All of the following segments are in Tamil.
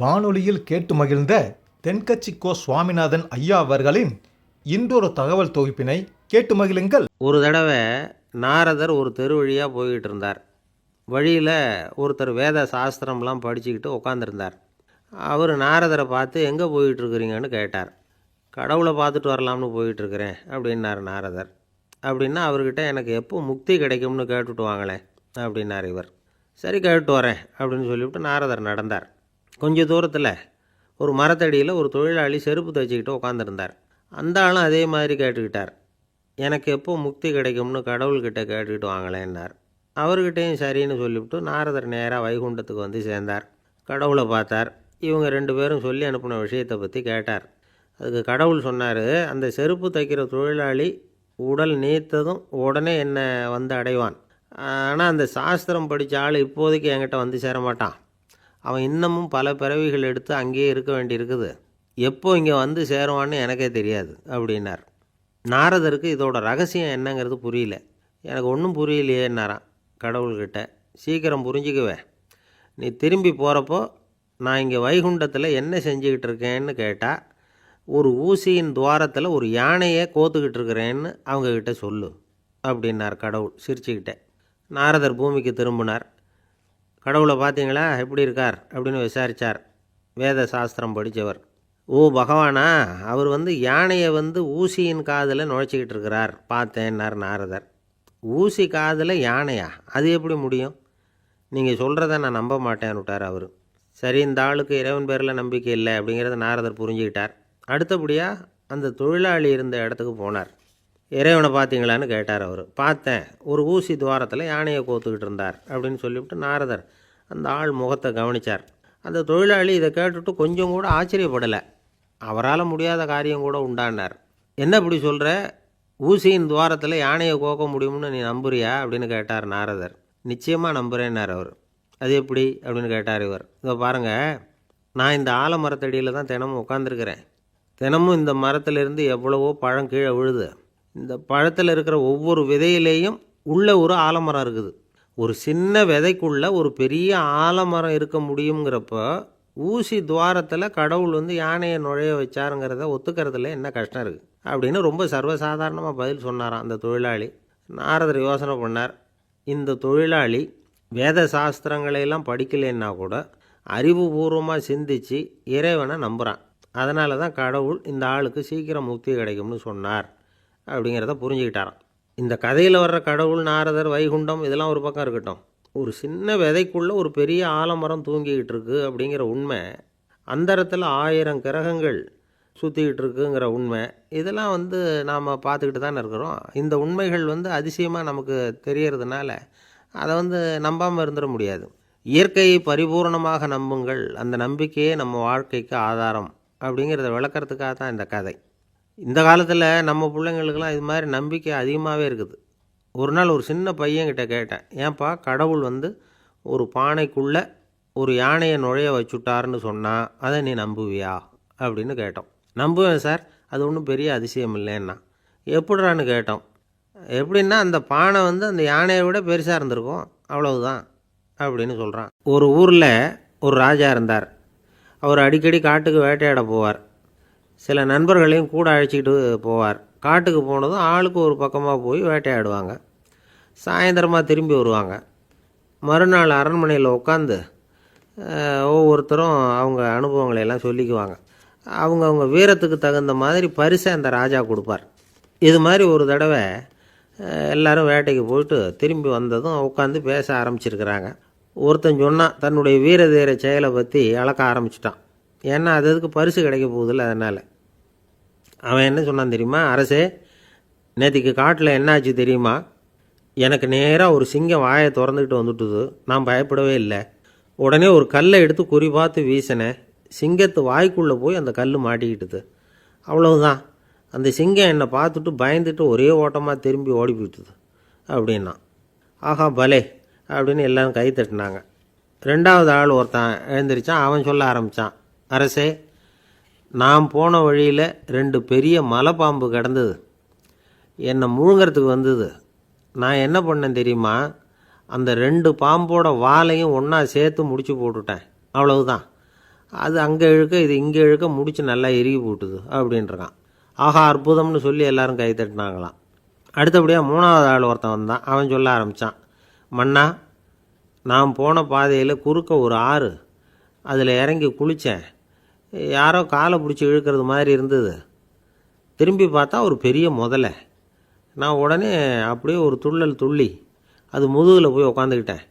வானொலியில் கேட்டு மகிழ்ந்த தென்கட்சி கோ சுவாமிநாதன் ஐயா அவர்களின் இன்றொரு தகவல் தொகுப்பினை கேட்டு மகிழுங்கள். ஒரு தடவை நாரதர் ஒரு தெரு வழியாக போய்கிட்டு இருந்தார். வழியில் ஒருத்தர் வேத சாஸ்திரம்லாம் படிச்சுக்கிட்டு உட்காந்துருந்தார். அவர் நாரதரை பார்த்து எங்கே போயிட்டுருக்குறீங்கன்னு கேட்டார். கடவுளை பார்த்துட்டு வரலாம்னு போயிட்டுருக்கிறேன் அப்படின்னார் நாரதர். அப்படின்னா அவர்கிட்ட எனக்கு எப்போ முக்தி கிடைக்கும்னு கேட்டுட்டு வாங்களேன் அப்படின்னார் இவர். சரி, கேட்டு வரேன் அப்படின்னு சொல்லிவிட்டு நாரதர் நடந்தார். கொஞ்சம் தூரத்தில் ஒரு மரத்தடியில் ஒரு தொழிலாளி செருப்பு தைச்சிக்கிட்டு உட்காந்துருந்தார். அந்த ஆளும் அதே மாதிரி கேட்டுக்கிட்டார். எனக்கு எப்போ முக்தி கிடைக்கும்னு கடவுள்கிட்ட கேட்டுக்கிட்டு வாங்களேன்னார். அவர்கிட்டையும் சரின்னு சொல்லிவிட்டு நாரதர் நேராக வைகுண்டத்துக்கு வந்து சேர்ந்தார். கடவுளை பார்த்தார். இவங்க ரெண்டு பேரும் சொல்லி அனுப்பின விஷயத்தை பற்றி கேட்டார். அதுக்கு கடவுள் சொன்னார், அந்த செருப்பு தைக்கிற தொழிலாளி உடல் நீத்ததும் உடனே என்னை வந்து அடைவான். ஆனால் அந்த சாஸ்திரம் படித்த ஆள் இப்போதைக்கு என்கிட்ட வந்து சேர மாட்டான். அவன் இன்னமும் பல பிறவிகள் எடுத்து அங்கேயே இருக்க வேண்டியிருக்குது. எப்போ இங்கே வந்து சேருவான்னு எனக்கே தெரியாது அப்படின்னார். நாரதருக்கு இதோட ரகசியம் என்னங்கிறது புரியல. எனக்கு ஒன்றும் புரியலையேன்னாரான் கடவுள்கிட்ட. சீக்கிரம் புரிஞ்சுக்குவேன், நீ திரும்பி போகிறப்போ நான் இங்கே வைகுண்டத்தில் என்ன செஞ்சுக்கிட்டு இருக்கேன்னு கேட்டால், ஒரு ஊசியின் துவாரத்தில் ஒரு யானையை கோத்துக்கிட்டு இருக்கிறேன்னு அவங்கக்கிட்ட சொல்லு அப்படின்னார் கடவுள் சிரிச்சுக்கிட்டே. நாரதர் பூமிக்கு திரும்பினார். கடவுளை பார்த்தீங்களா, எப்படி இருக்கார் அப்படின்னு விசாரித்தார் வேத சாஸ்திரம் படித்தவர். ஓ பகவானா, அவர் யானையை ஊசியின் காதில் நுழைச்சிக்கிட்டு இருக்கிறார் பார்த்தேன்னார் நாரதர். ஊசி காதில் யானையா? அது எப்படி முடியும்? நீங்கள் சொல்கிறத நான் நம்ப மாட்டேன்னு விட்டார் அவர். சரி, இந்த ஆளுக்கு இறைவன் பேரில் நம்பிக்கை இல்லை அப்படிங்கிறத நாரதர் புரிஞ்சுக்கிட்டார். அடுத்தபடியாக அந்த தொழிலாளி இருந்த இடத்துக்கு போனார். இறைவனை பார்த்தீங்களான்னு கேட்டார் அவர். பார்த்தேன், ஒரு ஊசி துவாரத்தில் யானையை கோத்துக்கிட்டு இருந்தார் அப்படின்னு சொல்லிவிட்டு நாரதர் அந்த ஆள் முகத்தை கவனித்தார். அந்த தொழிலாளி இதை கேட்டுட்டு கொஞ்சம் கூட ஆச்சரியப்படலை. அவரால் முடியாத காரியம் கூட உண்டானார். என்ன இப்படி சொல்கிற, ஊசியின் துவாரத்தில் யானையை கோக்க முடியும்னு நீ நம்புறியா அப்படின்னு கேட்டார் நாரதர். நிச்சயமாக நம்புகிறேன்னார் அவர். அது எப்படி அப்படின்னு கேட்டார் இவர். இதோ பாருங்கள், நான் இந்த ஆலமரத்தடியில் தான் தினமும் உட்காந்துருக்கிறேன். தினமும் இந்த மரத்திலிருந்து எவ்வளவோ பழம் கீழே விழுது. இந்த பழத்தில் இருக்கிற ஒவ்வொரு விதையிலேயும் உள்ள ஒரு ஆலமரம் இருக்குது. ஒரு சின்ன விதைக்குள்ளே ஒரு பெரிய ஆலமரம் இருக்க முடியுங்கிறப்போ ஊசி துவாரத்தில் கடவுள் யானையை நுழைய வச்சாருங்கிறத ஒத்துக்கிறதுல என்ன கஷ்டம் இருக்குது அப்படின்னு ரொம்ப சர்வசாதாரணமாக பதில் சொன்னாராம் அந்த தொழிலாளி. நாரதர் யோசனை பண்ணார். இந்த தொழிலாளி வேத சாஸ்திரங்களையெல்லாம் படிக்கலைன்னா கூட அறிவுபூர்வமாக சிந்தித்து இறைவனை நம்புகிறான். அதனால தான் கடவுள் இந்த ஆளுக்கு சீக்கிரம் முக்தி கிடைக்கும்னு சொன்னார் அப்படிங்கிறத புரிஞ்சுக்கிட்டாராம். இந்த கதையில் வர்ற கடவுள், நாரதர், வைகுண்டம் இதெல்லாம் ஒரு பக்கம் இருக்கட்டும், ஒரு சின்ன விதைக்குள்ளே ஒரு பெரிய ஆலமரம் தூங்கிக்கிட்டு இருக்குது அப்படிங்கிற உண்மை, அந்தரத்தில் 1000 கிரகங்கள் சுற்றிக்கிட்டு இருக்குங்கிற உண்மை, இதெல்லாம் நாம் பார்த்துக்கிட்டு தானே இருக்கிறோம். இந்த உண்மைகள் அதிசயமாக நமக்கு தெரியறதுனால அதை நம்பாமல் இருந்துட முடியாது. இயற்கையை பரிபூர்ணமாக நம்புங்கள், அந்த நம்பிக்கையே நம்ம வாழ்க்கைக்கு ஆதாரம் அப்படிங்கிறத விளக்கிறதுக்காக தான் இந்த கதை. இந்த காலத்தில் நம்ம பிள்ளைங்களுக்கெல்லாம் இது மாதிரி நம்பிக்கை அதிகமாகவே இருக்குது. ஒரு நாள் ஒரு சின்ன பையன்கிட்ட கேட்டேன், ஏன்பா கடவுள் ஒரு பானைக்குள்ளே ஒரு யானையை நுழைய வச்சுட்டாருன்னு சொன்னால் அதை நீ நம்புவியா அப்படின்னு கேட்டோம். நம்புவேன் சார், அது ஒன்றும் பெரிய அதிசயம் இல்லைன்னா. எப்படிறான்னு கேட்டோம். எப்படின்னா அந்த பானை அந்த யானையை விட பெருசாக இருந்திருக்கும், அவ்வளவுதான் அப்படின்னு சொல்கிறான். ஒரு ஊரில் ஒரு ராஜா இருந்தார். அவர் அடிக்கடி காட்டுக்கு வேட்டையாட போவார். சில நண்பர்களையும் கூட அழைச்சிக்கிட்டு போவார். காட்டுக்கு போனதும் ஆளுக்கு ஒரு பக்கமாக போய் வேட்டையாடுவாங்க. சாயந்தரமாக திரும்பி வருவாங்க. மறுநாள் அரண்மனையில் உட்காந்து ஒவ்வொருத்தரும் அவங்க அனுபவங்களையெல்லாம் சொல்லிக்குவாங்க. அவங்க வீரத்துக்கு தகுந்த மாதிரி பரிசை அந்த ராஜா கொடுப்பார். இது மாதிரி ஒரு தடவை எல்லோரும் வேட்டைக்கு போயிட்டு திரும்பி வந்ததும் உட்காந்து பேச ஆரம்பிச்சிருக்கிறாங்க. ஒருத்தன் சொன்னான், தன்னுடைய வீரதீர செயலை பற்றி அளக்க ஆரம்பிச்சிட்டான். ஏன்னா அதுக்கு பரிசு கிடைக்க போகுதில்ல, அதனால். அவன் என்ன சொன்னான் தெரியுமா? அரசே, நேற்றுக்கு காட்டில் என்னாச்சு தெரியுமா? எனக்கு நேராக ஒரு சிங்கம் வாயை திறந்துக்கிட்டு வந்துட்டுது. நான் பயப்படவே இல்லை. உடனே ஒரு கல்லை எடுத்து குறி பார்த்து வீசினேன். சிங்கத்து வாய்க்குள்ளே போய் அந்த கல் மாட்டிக்கிட்டுது. அவ்வளவுதான். அந்த சிங்கம் என்னை பார்த்துட்டு பயந்துட்டு ஒரே ஓட்டமாக திரும்பி ஓடி போயிட்டுது அப்படின்னா. ஆஹா பலே அப்படின்னு எல்லோரும் கை தட்டினாங்க. ரெண்டாவது ஆள் ஒருத்தன் எழுந்திரிச்சான். அவன் சொல்ல ஆரம்பித்தான், அரசே, நான் போன வழியில் 2 பெரிய மலைப்பாம்பு கிடந்தது. என்னை முழுங்கிறதுக்கு வந்தது. நான் என்ன பண்ணேன் தெரியுமா? அந்த 2 பாம்போட வாலையும் ஒன்றா சேர்த்து முடிச்சு போட்டுட்டேன். அவ்வளவுதான். அது அங்கே இழுக்க இது இங்கே இழுக்க முடிச்சு நல்லா இறுகி போட்டுது அப்படின்றான். ஆஹா அற்புதம்னு சொல்லி எல்லாரும் கை தட்டினாங்களாம். அடுத்தபடியாக 3வது ஆள் ஒருத்தன் வந்தான். அவன் சொல்ல ஆரம்பித்தான், மன்னா நான் போன பாதையில் குறுக்க ஒரு ஆறு, அதில் இறங்கி குளித்தேன். யாரோ காலை பிடிச்சி இழுக்கிறது மாதிரி இருந்தது. திரும்பி பார்த்தா ஒரு பெரிய முதலை. நான் உடனே அப்படியே ஒரு துள்ளல் துள்ளி அது முதுகில் போய் உக்காந்துக்கிட்டேன்.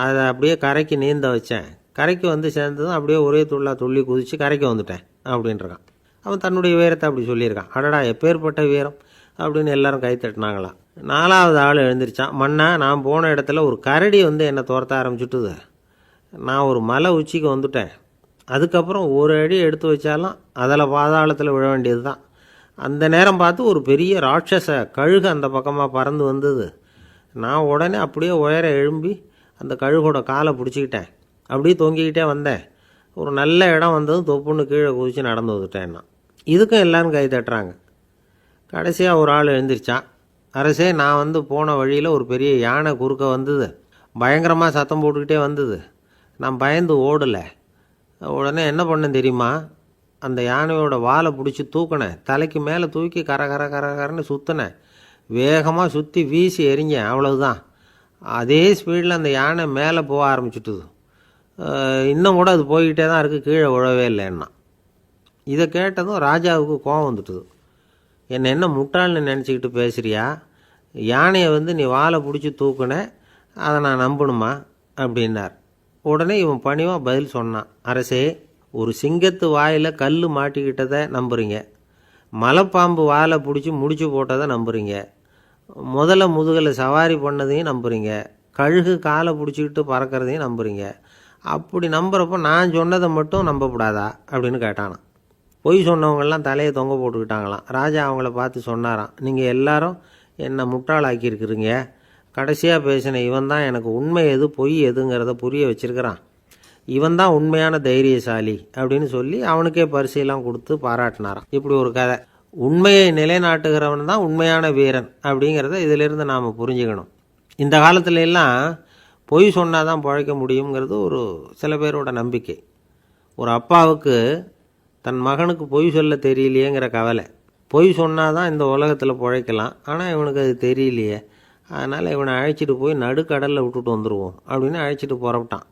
அதை அப்படியே கரைக்கு நீந்த வச்சேன். கரைக்கு வந்து சேர்ந்ததும் அப்படியே ஒரே துள்ளி குதித்து கரைக்கு வந்துட்டேன் அப்படின்றான். அவன் தன்னுடைய வீரத்தை அப்படி சொல்லியிருக்கான். அடடா எப்பேற்பட்ட வீரம் அப்படின்னு எல்லாரும் கை தட்டினாங்களாம். 4வது ஆள் எழுந்திரிச்சான். மன்னா நான் போன இடத்துல ஒரு கரடி வந்து என்னை துரத்த ஆரம்பிச்சுட்டுது. நான் ஒரு மலை உச்சிக்கு வந்துட்டேன். அதுக்கப்புறம் ஒரு அடி எடுத்து வச்சாலும் அதில் பாதாளத்தில் விழ வேண்டியது தான். அந்த நேரம் பார்த்து ஒரு பெரிய ராட்சச கழுகு அந்த பக்கமாக பறந்து வந்தது. நான் உடனே அப்படியே உயர எழும்பி அந்த கழுகோட காலை பிடிச்சிக்கிட்டேன். அப்படியே தொங்கிக்கிட்டே வந்தேன். ஒரு நல்ல இடம் வந்ததும் தொப்புன்னு கீழே குதித்து நடந்து வந்துட்டேன். நான் இதுக்கும் எல்லோரும் கை தட்டுறாங்க. கடைசியாக ஒரு ஆள் எழுந்திரிச்சான். அரசே நான் வந்து போன வழியில் ஒரு பெரிய யானை குறுக்க வந்தது. பயங்கரமாக சத்தம் போட்டுக்கிட்டே வந்தது. நான் பயந்து ஓடலை. உடனே என்ன பண்ணேன் தெரியுமா? அந்த யானையோட வாலை பிடிச்சி தூக்கினேன். தலைக்கு மேலே தூக்கி கரன்னு சுற்றினேன். வேகமாக சுற்றி வீசி எறிஞ்சேன். அவ்வளவுதான். அதே ஸ்பீடில் அந்த யானை மேலே போக ஆரம்பிச்சுட்டுது. இன்னும் கூட அது போய்கிட்டே தான் இருக்குது, கீழே விழவே இல்லைன்னா. இதை கேட்டதும் ராஜாவுக்கு கோபம் வந்துட்டுது. என்ன முட்டாள்னு நினச்சிக்கிட்டு பேசுகிறியா? யானையை வந்து நீ வாலை பிடிச்சி தூக்குன, அதை நான் நம்பணுமா அப்படின்னார். உடனே இவன் பணிவாக பதில் சொன்னான். அரசே, ஒரு சிங்கத்து வாயில் கல் மாட்டிக்கிட்டதை நம்புறீங்க, மலைப்பாம்பு வாலை பிடிச்சி முடிச்சு போட்டதை நம்புறீங்க, முதல்ல முதுகில் சவாரி பண்ணதையும் நம்புறீங்க, கழுகு காலை பிடிச்சிக்கிட்டு பறக்கிறதையும் நம்புறீங்க. அப்படி நம்புறப்போ நான் சொன்னதை மட்டும் நம்பக்கூடாதா அப்படின்னு கேட்டானான். பொய் சொன்னவங்கெல்லாம் தலையை தொங்க போட்டுக்கிட்டாங்களாம். ராஜா அவங்கள பார்த்து சொன்னாராம், நீங்கள் எல்லாரும் என்னை முட்டாளாக்கியிருக்கிறீங்க. கடைசியாக பேசின இவன் தான் எனக்கு உண்மை எது பொய் எதுங்கிறத புரிய வச்சிருக்கிறான். இவன் தான் உண்மையான தைரியசாலி அப்படின்னு சொல்லி அவனுக்கே பரிசையெல்லாம் கொடுத்து பாராட்டினாராம். இப்படி ஒரு கதை. உண்மையை நிலைநாட்டுகிறவன் தான் உண்மையான வீரன் அப்படிங்கிறத இதிலிருந்து நாம் புரிஞ்சுக்கணும். இந்த காலத்துல எல்லாம் பொய் சொன்னால் தான் பிழைக்க முடியுங்கிறது ஒரு சில பேரோட நம்பிக்கை. ஒரு அப்பாவுக்கு தன் மகனுக்கு பொய் சொல்ல தெரியலையேங்கிற கவலை. பொய் சொன்னால் தான் இந்த உலகத்தில் பிழைக்கலாம், ஆனால் இவனுக்கு அது தெரியலையே, அதனால் இவனை அழைச்சிட்டு போய் நடுக்கடலில் விட்டுட்டு வந்துடுவோம் அப்படின்னு அழைச்சிட்டு புறப்பட்டான்.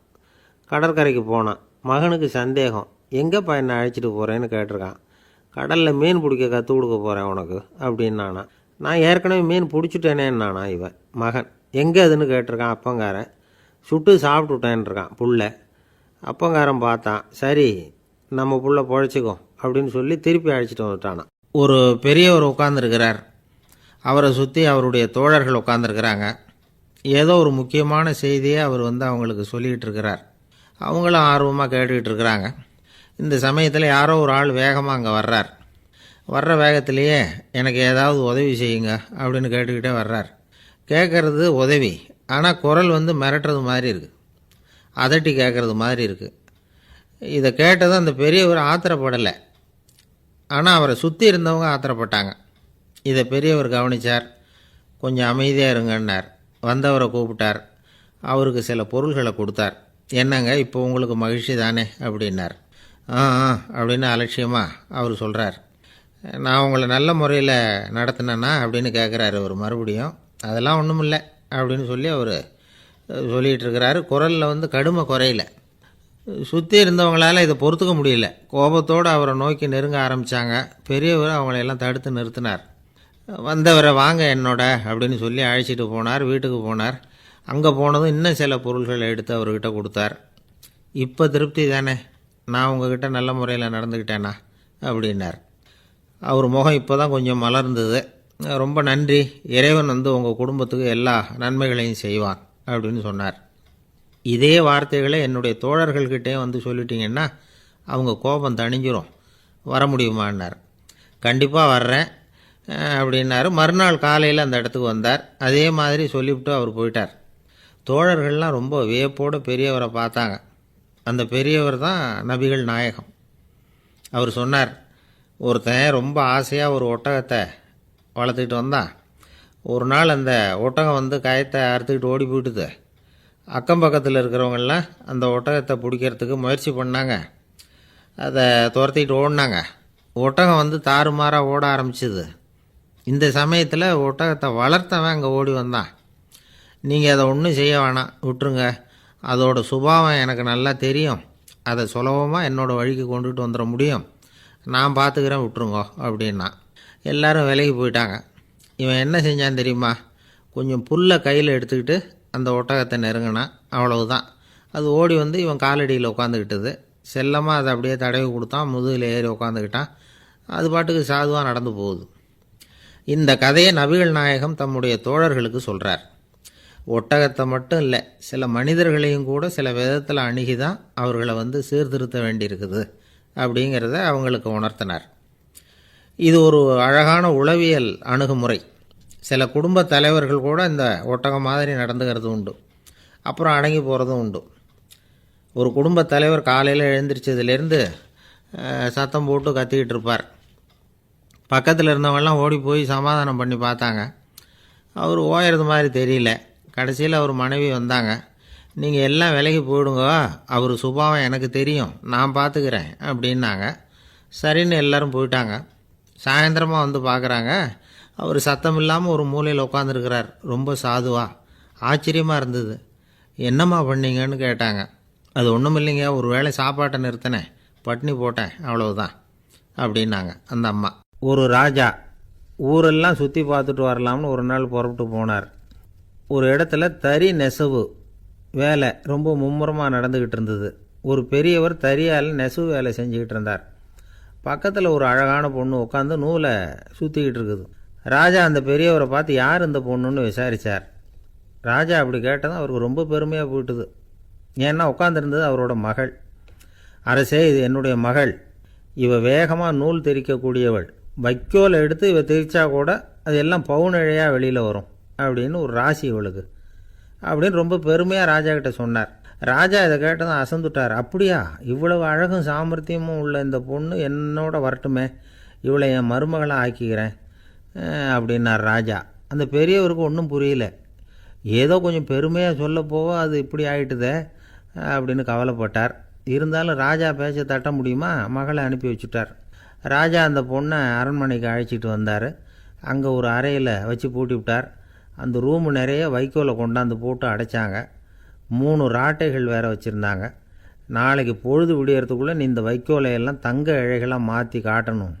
கடற்கரைக்கு போனான். மகனுக்கு சந்தேகம், எங்கேப்பா என்னை அழைச்சிட்டு போகிறேன்னு கேட்டிருக்கான். கடலில் மீன் பிடிக்க கற்றுக் கொடுக்க போகிறேன் உனக்கு அப்படின்னானா. நான் ஏற்கனவே மீன் பிடிச்சிட்டேனேன்னானா இவன் மகன். எங்கே அதுன்னு கேட்டிருக்கான் அப்பங்காரன். சுட்டு சாப்பிட்டுட்டேன்ருக்கான் புள்ள. அப்பங்காரன் பார்த்தான், சரி நம்ம புள்ள பொழைச்சிக்கும் அப்படின்னு சொல்லி திருப்பி அழைச்சிட்டு வந்துட்டானான். ஒரு பெரியவர் உட்காந்துருக்கிறார். அவரை சுற்றி அவருடைய தோழர்கள் உட்காந்துருக்கிறாங்க. ஏதோ ஒரு முக்கியமான செய்தியை அவர் வந்து அவங்களுக்கு சொல்லிகிட்டு இருக்கிறார். அவங்களும் ஆர்வமாக கேட்டுக்கிட்டு இருக்கிறாங்க. இந்த சமயத்தில் யாரோ ஒரு ஆள் வேகமாக அங்கே வர்றார். வர்ற வேகத்திலேயே எனக்கு ஏதாவது உதவி செய்யுங்க அப்படின்னு கேட்டுக்கிட்டே வர்றார். கேட்குறது உதவி, ஆனால் குரல் வந்து மிரட்டுறது மாதிரி இருக்குது, அதட்டி கேட்குறது மாதிரி இருக்குது. இதை கேட்டதும் அந்த பெரியவர் ஆத்திரப்படலை, ஆனால் அவரை சுற்றி இருந்தவங்க ஆத்திரப்பட்டாங்க. இதை பெரியவர் கவனித்தார். கொஞ்சம் அமைதியாக இருங்கன்னார். வந்தவரை கூப்பிட்டார். அவருக்கு சில பொருள்களை கொடுத்தார். என்னங்க இப்போ உங்களுக்கு மகிழ்ச்சி தானே அப்படின்னார். ஆ அப்படின்னு அலட்சியமாக அவர் சொல்கிறார். நான் உங்களை நல்ல முறையில் நடத்தினேன்னா அப்படின்னு கேட்குறாரு அவர் மறுபடியும். அதெல்லாம் ஒன்றும் இல்லை அப்படின்னு சொல்லி அவர் சொல்லிகிட்டு இருக்கிறாரு. குரலில் வந்து கடுமை குறையில. சுற்றி இருந்தவங்களால் இதை பொறுத்துக்க முடியல. கோபத்தோடு அவரை நோக்கி நெருங்க ஆரம்பித்தாங்க. பெரியவர் அவங்களையெல்லாம் தடுத்து நிறுத்தினார். வந்தவரை வாங்க என்னோட அப்படின்னு சொல்லி அழைச்சிட்டு போனார். வீட்டுக்கு போனார். அங்கே போனதும் இன்னும் சில பொருள்களை எடுத்து அவர்கிட்ட கொடுத்தார். இப்போ திருப்தி தானே, நான் உங்ககிட்ட நல்ல முறையில் நடந்துக்கிட்டேனா அப்படின்னார். அவர் முகம் இப்போ தான் கொஞ்சம் மலர்ந்தது. ரொம்ப நன்றி, இறைவன் வந்து உங்கள் குடும்பத்துக்கு எல்லா நன்மைகளையும் செய்வான் அப்படின்னு சொன்னார். இதே வார்த்தைகளை என்னுடைய தோழர்கள்கிட்டே வந்து சொல்லிட்டீங்கன்னா அவங்க கோபம் தணிஞ்சிரும், வர முடியுமான்னார். கண்டிப்பாக வர்றேன் அப்படின்னாரு. மறுநாள் காலையில் அந்த இடத்துக்கு வந்தார். அதே மாதிரி சொல்லிவிட்டு அவர் போயிட்டார். தோழர்கள்லாம் ரொம்ப வியப்போடு பெரியவரை பார்த்தாங்க. அந்த பெரியவர் தான் நபிகள் நாயகம். அவர் சொன்னார், ஒருத்தன் ரொம்ப ஆசையாக ஒரு ஒட்டகத்தை வளர்த்துக்கிட்டு வந்தான். ஒரு நாள் அந்த ஒட்டகம் வந்து கயத்தை அறுத்துக்கிட்டு ஓடி போயிட்டுது. அக்கம் பக்கத்தில் இருக்கிறவங்கெல்லாம் அந்த ஒட்டகத்தை பிடிக்கிறதுக்கு முயற்சி பண்ணாங்க. அதை துரத்திட்டு ஓடினாங்க. ஒட்டகம் வந்து தாறுமாறாக ஓட ஆரம்பிச்சிது. இந்த சமயத்தில் ஒட்டகத்தை வளர்த்தவன் அங்கே ஓடி வந்தான். நீங்கள் அதை ஒன்றும் செய்ய வேணாம், விட்டுருங்க. அதோட சுபாவம் எனக்கு நல்லா தெரியும். அதை சுலபமாக என்னோடய வழிக்கு கொண்டுட்டு வந்துட முடியும். நான் பார்த்துக்கிறேன், விட்டுருங்கோ அப்படின்னா. எல்லோரும் விலைக்கு போயிட்டாங்க. இவன் என்ன செஞ்சான் தெரியுமா? கொஞ்சம் புல்லை கையில் எடுத்துக்கிட்டு அந்த ஒட்டகத்தை நெருங்கினான். அவ்வளவுதான். அது ஓடி வந்து இவன் காலடியில் உட்காந்துக்கிட்டது. செல்லமாக அதை அப்படியே தடவி கொடுத்தான். முதுகில் ஏறி உட்காந்துக்கிட்டான். அது பாட்டுக்கு சாதுவாக நடந்து போகுது. இந்த கதையை நபிகள் நாயகம் தம்முடைய தோழர்களுக்கு சொல்கிறார். ஒட்டகத்தை மட்டும் இல்லை, சில மனிதர்களையும் கூட சில விதத்தில் அணுகி தான் அவர்களை வந்து சீர்திருத்த வேண்டியிருக்குது அப்படிங்கிறத அவங்களுக்கு உணர்த்தினார். இது ஒரு அழகான உளவியல் அணுகுமுறை. சில குடும்ப தலைவர்கள் கூட இந்த ஒட்டகம் மாதிரி நடந்துக்கிறது உண்டு. அப்புறம் அடங்கி போகிறதும் உண்டு. ஒரு குடும்ப தலைவர் காலையில் எழுந்திரிச்சதுலேருந்து சத்தம் போட்டு கத்திக்கிட்டு இருப்பார். பக்கத்தில் இருந்தவங்கெல்லாம் ஓடி போய் சமாதானம் பண்ணி பார்த்தாங்க. அவர் ஓயறது மாதிரி தெரியல. கடைசியில் அவர் மனைவி வந்தாங்க. நீங்கள் எல்லாம் விலகி போயிடுங்க, அவர் சுபாவம் எனக்கு தெரியும், நான் பார்த்துக்கிறேன் அப்படின்னாங்க. சரின்னு எல்லோரும் போயிட்டாங்க. சாயந்தரமாக வந்து பார்க்குறாங்க, அவர் சத்தம் இல்லாமல் ஒரு மூலையில் உட்காந்துருக்கிறார். ரொம்ப சாதுவா. ஆச்சரியமாக இருந்தது. என்னம்மா பண்ணீங்கன்னு கேட்டாங்க. அது ஒன்றும் இல்லைங்க, ஒரு வேளை சாப்பாட்டை நிறுத்தினேன், பட்னி போட்டேன், அவ்வளவுதான் அப்படின்னாங்க அந்த அம்மா. ஒரு ராஜா ஊரெல்லாம் சுற்றி பார்த்துட்டு வரலாம்னு ஒரு நாள் புறப்பட்டு போனார். ஒரு இடத்துல தறி நெசவு வேலை ரொம்ப மும்முரமாக நடந்துக்கிட்டு இருந்தது. ஒரு பெரியவர் தறியால் நெசவு வேலை செஞ்சுக்கிட்டு இருந்தார். பக்கத்தில் ஒரு அழகான பொண்ணு உட்காந்து நூலை சுற்றிக்கிட்டு இருக்குது. ராஜா அந்த பெரியவரை பார்த்து யார் இந்த பொண்ணுன்னு விசாரித்தார். ராஜா அப்படி கேட்டதும் அவருக்கு ரொம்ப பெருமையாக போயிட்டுது. ஏன்னா உட்காந்துருந்தது அவரோட மகள். அரசே, இது என்னுடைய மகள். இவ வேகமாக நூல் தெரிக்கக்கூடியவள். வைக்கோலை எடுத்து இவ தெரிச்சா கூட அது எல்லாம் பவுனிழையாக வெளியில் வரும் அப்படின்னு ஒரு ராசி இவளுக்கு அப்படின்னு ரொம்ப பெருமையாக ராஜா கிட்ட சொன்னார். ராஜா இதை கேட்டதும் அசந்துட்டார். அப்படியா, இவ்வளவு அழகும் சாமர்த்தியமும் உள்ள இந்த பொண்ணு என்னோட வரட்டுமே, இவளை என் மருமகளாக ஆக்கிக்கிறேன் அப்படின்னார் ராஜா. அந்த பெரியவருக்கு ஒன்றும் புரியல. ஏதோ கொஞ்சம் பெருமையாக சொல்ல போக அது இப்படி ஆகிட்டுதே அப்படின்னு கவலைப்பட்டார். இருந்தாலும் ராஜா பேச்ச தட்ட முடியுமா? மகளை அனுப்பி வச்சுட்டார். ராஜா அந்த பொண்ணை அரண்மனைக்கு அழைச்சிட்டு வந்தார். அங்கே ஒரு அறையில் வச்சு பூட்டி விட்டார். அந்த ரூமு நிறைய வைக்கோலை கொண்டாந்து போட்டு அடைச்சாங்க. 3 ராட்டைகள் வேறு வச்சுருந்தாங்க. நாளைக்கு பொழுது விடியறதுக்குள்ளே நீ இந்த வைக்கோலையெல்லாம் தங்க இழைகளாக மாற்றி காட்டணும்.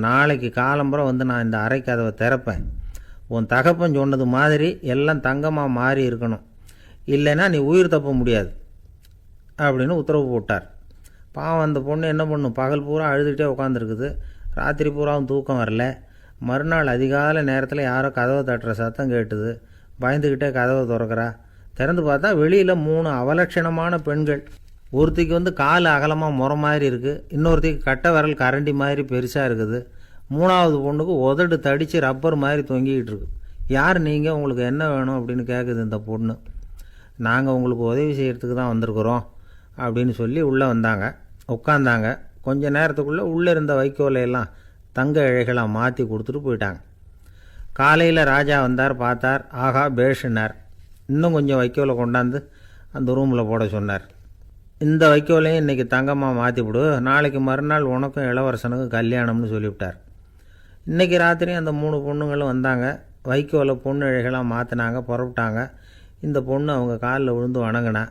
நாளைக்கு காலம்புறம் வந்து நான் இந்த அறை கதவை திறப்பேன். உன் தகப்பன் சொன்னது மாதிரி எல்லாம் தங்கமாக மாறி இருக்கணும், இல்லைன்னா நீ உயிர் தப்ப முடியாது அப்படின்னு உத்தரவு போட்டார். பாவம் அந்த பொண்ணு என்ன பண்ணும்? பகல் பூரா அழுதுகிட்டே உட்காந்துருக்குது. ராத்திரி பூராவும் தூக்கம் வரல. மறுநாள் அதிகாலை நேரத்தில் யாரோ கதவை தட்டுற சத்தம் கேட்டுது. பயந்துக்கிட்டே கதவை திறக்கிறா. திறந்து பார்த்தா வெளியில் 3 அவலட்சணமான பெண்கள். ஒருத்திக்கு வந்து கால் அகலமாக முறை மாதிரி இருக்குது, இன்னொருத்திக்கு கட்டை விரல் கரண்டி மாதிரி பெருசாக இருக்குது, 3ஆவது பொண்ணுக்கு உதடு தடித்து ரப்பர் மாதிரி தொங்கிக்கிட்டு இருக்கு. யார் நீங்கள், உங்களுக்கு என்ன வேணும் அப்படின்னு கேட்குது இந்த பொண்ணு. நாங்கள் உங்களுக்கு உதவி செய்கிறதுக்கு தான் வந்திருக்கிறோம் அப்படின்னு சொல்லி உள்ளே வந்தாங்க. உட்காந்தாங்க. கொஞ்ச நேரத்துக்குள்ளே உள்ளே இருந்த வைக்கோலையெல்லாம் தங்க இழைகளாக மாற்றி கொடுத்துட்டு போயிட்டாங்க. காலையில் ராஜா வந்தார். பார்த்தார். ஆகா பேஷுனார். இன்னும் கொஞ்சம் வைக்கோலை கொண்டாந்து அந்த ரூமில் போட சொன்னார். இந்த வைக்கோலையும் இன்றைக்கி தங்கமாக மாற்றிவிடு, நாளைக்கு மறுநாள் உனக்கும் இளவரசனுக்கும் கல்யாணம்னு சொல்லிவிட்டார். இன்றைக்கி ராத்திரி அந்த 3 பொண்ணுங்களும் வந்தாங்க. வைக்கோலை பொண்ணு இழைகளாக மாற்றினாங்க. புறப்பட்டாங்க. இந்த பொண்ணு அவங்க காலில் விழுந்து வணங்கினா.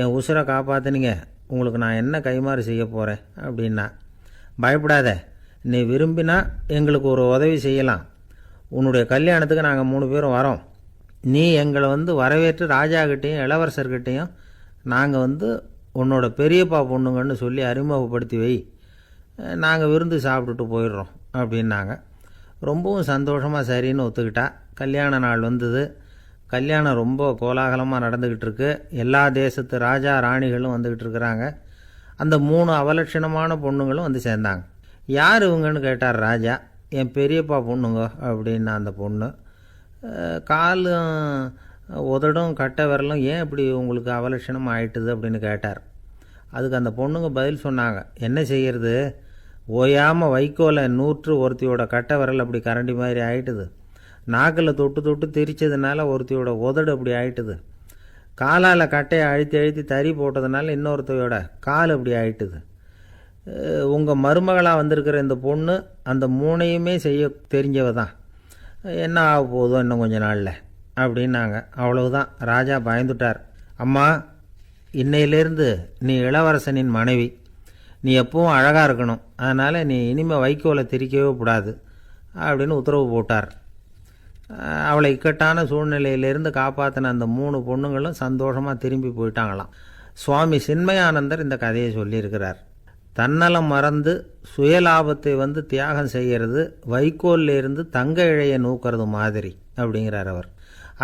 என் உசுரை காப்பாற்றினீங்க, உங்களுக்கு நான் என்ன கைமாறு செய்ய போகிறேன் அப்படின்னா. பயப்படாத, நீ விரும்பினா எங்களுக்கு ஒரு உதவி செய்யலாம். உன்னுடைய கல்யாணத்துக்கு நாங்கள் 3 பேரும் வரோம். நீ எங்களை வந்து வரவேற்று ராஜாக்கிட்டேயும் இளவரசர்கிட்டையும் நாங்கள் வந்து உன்னோட பெரியப்பா பொண்ணுங்கன்னு சொல்லி அறிமுகப்படுத்தி வை, நாங்கள் விருந்து சாப்பிட்டுட்டு போயிடுறோம் அப்படின்னாங்க. ரொம்பவும் சந்தோஷமாக சரின்னு ஒத்துக்கிட்டா. கல்யாண நாள் வந்தது. கல்யாணம் ரொம்ப கோலாகலமாக நடந்துக்கிட்டு இருக்கு. எல்லா தேசத்து ராஜா ராணிகளும் வந்துக்கிட்டு இருக்கிறாங்க. அந்த 3 அவலட்சணமான பொண்ணுங்களும் வந்து சேர்ந்தாங்க. யார் இவங்கன்னு கேட்டார் ராஜா. என் பெரியப்பா பொண்ணுங்க அப்படின்னா அந்த பொண்ணு. காலும் உதடும் கட்டை விரலும் ஏன் இப்படி உங்களுக்கு அவலட்சணமாக ஆயிட்டுது அப்படின்னு கேட்டார். அதுக்கு அந்த பொண்ணுங்க பதில் சொன்னாங்க. என்ன செய்கிறது, ஓயாமல் வைக்கோலை நூற்று ஒருத்தியோட கட்டை விரல் அப்படி கரண்டி மாதிரி ஆயிட்டுது. நாக்கில் தொட்டு தொட்டு திரிச்சதுனால ஒருத்தியோட உதடு அப்படி ஆயிட்டுது. காலால் கட்டையை அழுத்தி அழுத்தி தறி போட்டதுனால இன்னொருத்தையோட கால் அப்படி ஆயிட்டுது. உங்கள் மருமகளாக வந்திருக்கிற இந்த பொண்ணு அந்த மூணையுமே செய்ய தெரிஞ்சவ தான். என்ன ஆக போதோ இன்னும் கொஞ்ச நாளில் அப்படின்னாங்க. அவ்வளவுதான். ராஜா பயந்துட்டார். அம்மா, இன்னையிலேருந்து நீ இளவரசனின் மனைவி. நீ எப்பவும் அழகாக இருக்கணும். அதனால் நீ இனிமேல் வைக்கோலை திரிக்கவே கூடாது அப்படின்னு உத்தரவு போட்டார். அவளை இக்கட்டான சூழ்நிலையிலேருந்து காப்பாற்றின அந்த 3 பொண்ணுங்களும் சந்தோஷமாக திரும்பி போயிட்டாங்களாம். சுவாமி சின்மயானந்தர் இந்த கதையை சொல்லியிருக்கிறார். தன்னலம் மறந்து சுயலாபத்தை தியாகம் செய்கிறது வைக்கோல்லேருந்து தங்க இழையை நூக்கிறது மாதிரி அப்படிங்கிறார் அவர்.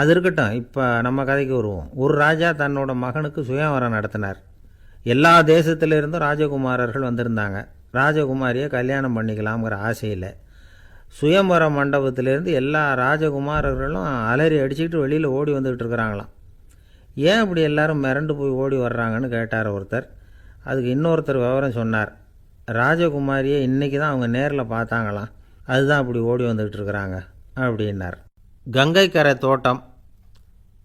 அது இருக்கட்டும், இப்போ நம்ம கதைக்கு வருவோம். ஒரு ராஜா தன்னோட மகனுக்கு சுயவரம் நடத்தினார். எல்லா தேசத்திலிருந்தும் ராஜகுமாரர்கள் வந்திருந்தாங்க. ராஜகுமாரியை கல்யாணம் பண்ணிக்கலாம்ங்கிற ஆசையில் சுயம்பர மண்டபத்திலேருந்து எல்லா ராஜகுமாரர்களும் அலறி அடிச்சுக்கிட்டு வெளியில் ஓடி வந்துக்கிட்டு இருக்கிறாங்களாம். ஏன் அப்படி எல்லாரும் மிரண்டு போய் ஓடி வர்றாங்கன்னு கேட்டார் ஒருத்தர். அதுக்கு இன்னொருத்தர் விவரம் சொன்னார். ராஜகுமாரியை இன்றைக்கி தான் அவங்க நேரில் பார்த்தாங்களாம், அதுதான் அப்படி ஓடி வந்துக்கிட்டு இருக்கிறாங்க அப்படின்னார். கங்கைக்கரை தோட்டம்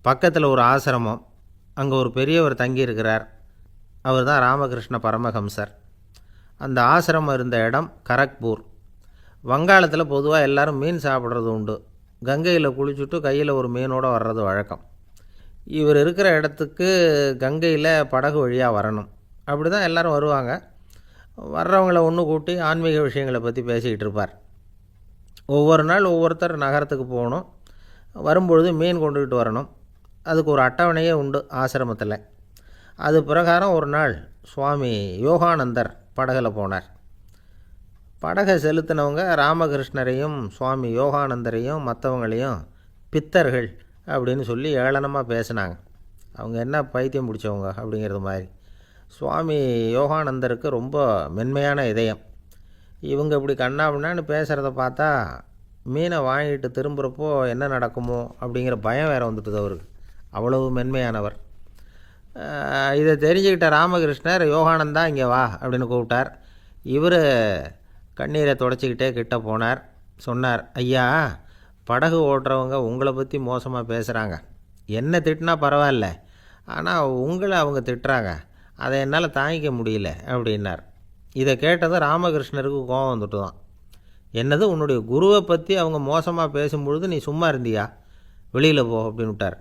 பக்கத்தில் ஒரு ஆசிரமம். அங்கே ஒரு பெரியவர் தங்கியிருக்கிறார். அவர் தான் ராமகிருஷ்ண பரமஹம்சர். அந்த ஆசிரமம் இருந்த இடம் கரக்பூர். வங்காளத்தில் பொதுவாக எல்லோரும் மீன் சாப்பிட்றது உண்டு. கங்கையில் குளிச்சுட்டு கையில் ஒரு மீனோடு வர்றது வழக்கம். இவர் இருக்கிற இடத்துக்கு கங்கையில் படகு வழியாக வரணும். அப்படி தான் எல்லோரும் வருவாங்க. வர்றவங்கள ஒன்று கூட்டி ஆன்மீக விஷயங்களை பற்றி பேசிக்கிட்டு இருப்பார். ஒவ்வொரு நாள் ஒவ்வொருத்தர் நகரத்துக்கு போகணும். வரும்பொழுது மீன் கொண்டுக்கிட்டு வரணும். அதுக்கு ஒரு அட்டவணையே உண்டு ஆசிரமத்தில். அது பிரகாரம் ஒரு நாள் சுவாமி யோகானந்தர் படகில் போனார். படகை செலுத்தினவங்க ராமகிருஷ்ணரையும் சுவாமி யோகானந்தரையும் மற்றவங்களையும் பித்தர்கள் அப்படின்னு சொல்லி ஏளனமாக பேசினாங்க. அவங்க என்ன பைத்தியம் பிடிச்சவங்க அப்படிங்கிறது மாதிரி. சுவாமி யோகானந்தருக்கு ரொம்ப மென்மையான இதயம். இவங்க இப்படி கண்ணாபின்னான்னு பேசுகிறத பார்த்தா மீனை வாங்கிட்டு திரும்புகிறப்போ என்ன நடக்குமோ அப்படிங்கிற பயம் வேறு வந்துட்டுது அவருக்கு. அவ்வளவு மென்மையானவர். இதை தெரிஞ்சுக்கிட்ட ராமகிருஷ்ணர், யோகானந்தா இங்கே வா அப்படின்னு கூப்பிட்டார். இவர் கண்ணீரை தொடச்சிக்கிட்டே கிட்ட போனார். சொன்னார், ஐயா, படகு ஓட்டுறவங்க உங்களை பற்றி மோசமாக பேசுகிறாங்க. என்ன திட்டினா பரவாயில்ல, ஆனால் உங்களை அவங்க திட்டுறாங்க. அதை என்னால் தாங்கிக்க முடியல அப்படின்னார். இதை கேட்டதும் ராமகிருஷ்ணருக்கு கோபம் வந்துட்டு தான். என்னது, உன்னுடைய குருவை பற்றி அவங்க மோசமாக பேசும்பொழுது நீ சும்மா இருந்தியா? வெளியில் போ அப்படின்னு விட்டார்.